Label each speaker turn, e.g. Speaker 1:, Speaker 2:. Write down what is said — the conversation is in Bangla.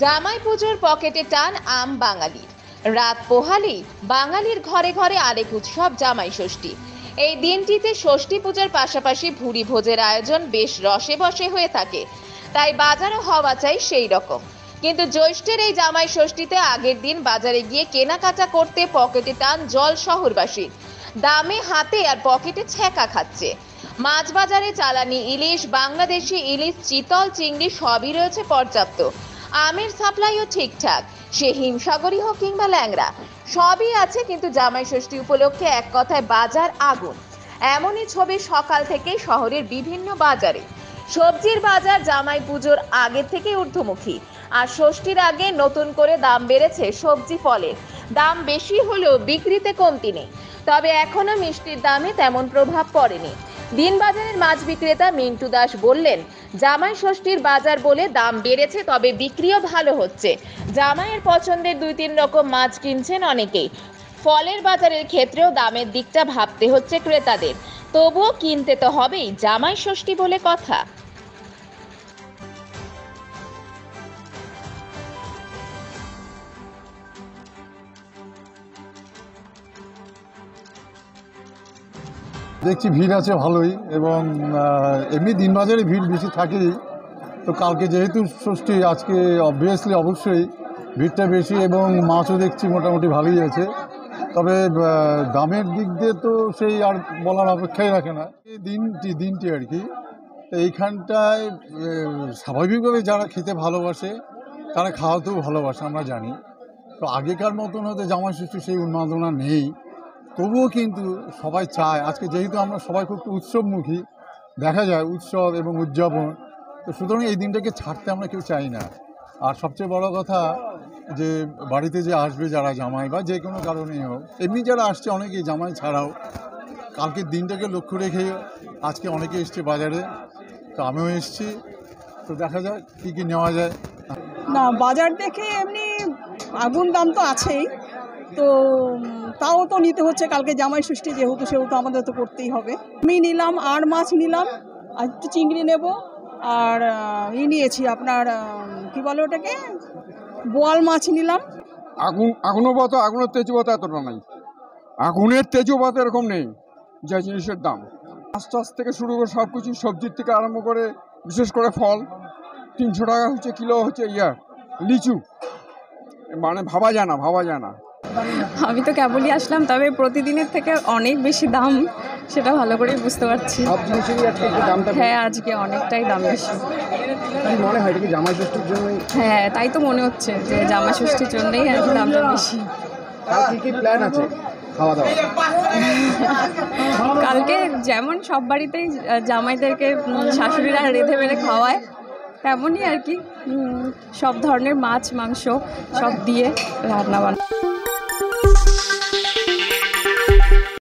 Speaker 1: জামাই পুজোর পকেটে টান আম বাঙালির। রাত পোহালেই বাঙালির ঘরে ঘরে আরেক উৎসব জামাই ষষ্ঠী। এই দিনটিতে ষষ্ঠী পূজার পাশাপাশি ভুরি ভোজের আয়োজন বেশ রসে বসে হয়ে থাকে, তাই বাজারও হওয়া চাই সেই রকম। কিন্তু জ্যৈষ্ঠের এই জামাই ষষ্ঠীতে আগের দিন বাজারে গিয়ে কেনাকাটা করতে পকেটে টান জল শহরবাসীর। দামে হাতে আর পকেটে ছ্যাঁকা খাচ্ছে। মাছ বাজারে চালানি ইলিশ, বাংলাদেশি ইলিশ, চিতল, চিংড়ি সবই রয়েছে পর্যাপ্ত। আমের সাপ্লাইও ঠিকঠাক, সে হিমসাগরই হোক কিংবা ল্যাংড়া, সবই আছে। কিন্তু জামাই ষষ্ঠী উপলক্ষে এক কথায় বাজার আগুন। এমনই ছবি সকাল থেকেই শহরের বিভিন্ন বাজারে। সবজির বাজার জামাই পুজোর আগে থেকে ঊর্ধ্বমুখী, আর ষষ্ঠীর আগে নতুন করে দাম বেড়েছে সবজি ফলের। দাম বেশি হলেও বিক্রিতে কমতি নেই, তবে এখনো মিষ্টির দামে তেমন প্রভাব পড়েনি। দিনবাজারের মাছ বিক্রেতা মিন্টু দাস বললেন, জামাই ষষ্ঠীর বাজার বলে দাম বেড়েছে, তবে বিক্রিও ভালো হচ্ছে। জামাইয়ের পছন্দের 2-3 রকম মাছ কিনছেন অনেকেই। ফলের বাজারের ক্ষেত্রেও দামের দিকটা ভাবতে হচ্ছে ক্রেতাদের, তবুও কিনতে তো হবেই, জামাই ষষ্ঠী বলে কথা।
Speaker 2: দেখছি ভিড় আছে ভালোই, এবং এমনি দিনবাজারে ভিড় বেশি থাকেই। তো কালকে যেহেতু ষষ্ঠী, আজকে অবশ্যই ভিড়টা বেশি, এবং মাছও দেখছি মোটামুটি ভালোই আছে। তবে দামের দিক দিয়ে তো সেই আর বলার অপেক্ষাই রাখে না। এই দিনটি আর কি, তো এইখানটায় স্বাভাবিকভাবে যারা খেতে ভালোবাসে তারা খাওয়াতেও ভালোবাসে, আমরা জানি। তো আগেকার মতন হতে জামাই ষষ্ঠী সেই উন্মাদনা নেই, তবুও কিন্তু সবাই চায়। আজকে যেহেতু আমরা সবাই খুব উৎসবমুখী, দেখা যায় উৎসব এবং উদযাপন, তো সুতরাং এই দিনটাকে ছাড়তে আমরা কেউ চাই না। আর সবচেয়ে বড় কথা যে বাড়িতে যে আসবে যারা জামাই, বা যে কোনো কারণেই হোক, এমনি যারা আসছে অনেকেই জামাই ছাড়াও, কালকের দিনটাকে লক্ষ্য রেখে আজকে অনেকে এসছে বাজারে, তো আমিও এসছি। তো দেখা যায় কী কী নেওয়া যায়।
Speaker 3: না, বাজার দেখে এমনি আগুন দাম তো আছেই, তো তাও তো নিতে হচ্ছে। কালকে জামাই ষষ্ঠী সেহেতু আমাদের তো করতেই হবে। আমি নিলাম আর মাছ নিলাম, আর একটু চিংড়ি নেব, আর নিয়েছি আপনার কি বলে ওটাকে, বোয়াল মাছ নিলাম।
Speaker 4: আগুনের তেজপাতা এতটা নাই, আগুনের তেজপাতা এরকম নেই যা জিনিসের দাম। মাছ থেকে শুরু করে সব কিছু, সবজির থেকে আরম্ভ করে বিশেষ করে ফল 300 টাকা হচ্ছে কিলো, হচ্ছে লিচু, মানে ভাবা যায় না।
Speaker 5: আমি তো কেবলই আসলাম, তবে প্রতিদিনের থেকে অনেক বেশি দাম, সেটা ভালো করে বুঝতে পারছি। হ্যাঁ, আজকে অনেকটাই দাম বেশি।
Speaker 4: মনে হয় কি জামাই ষষ্ঠীর জন্যই?
Speaker 5: হ্যাঁ, তাই তো মনে হচ্ছে যে জামাই ষষ্ঠীর জন্যই আর কি দামটা বেশি।
Speaker 4: কি প্ল্যান আছে খাওয়া দাওয়া?
Speaker 5: কালকে যেমন সব বাড়িতেই জামাইদেরকে শাশুড়িরা রেঁধে বেড়ে খাওয়ায়, তেমনই আর কি সব ধরনের মাছ মাংস সব দিয়ে রান্না বান্না।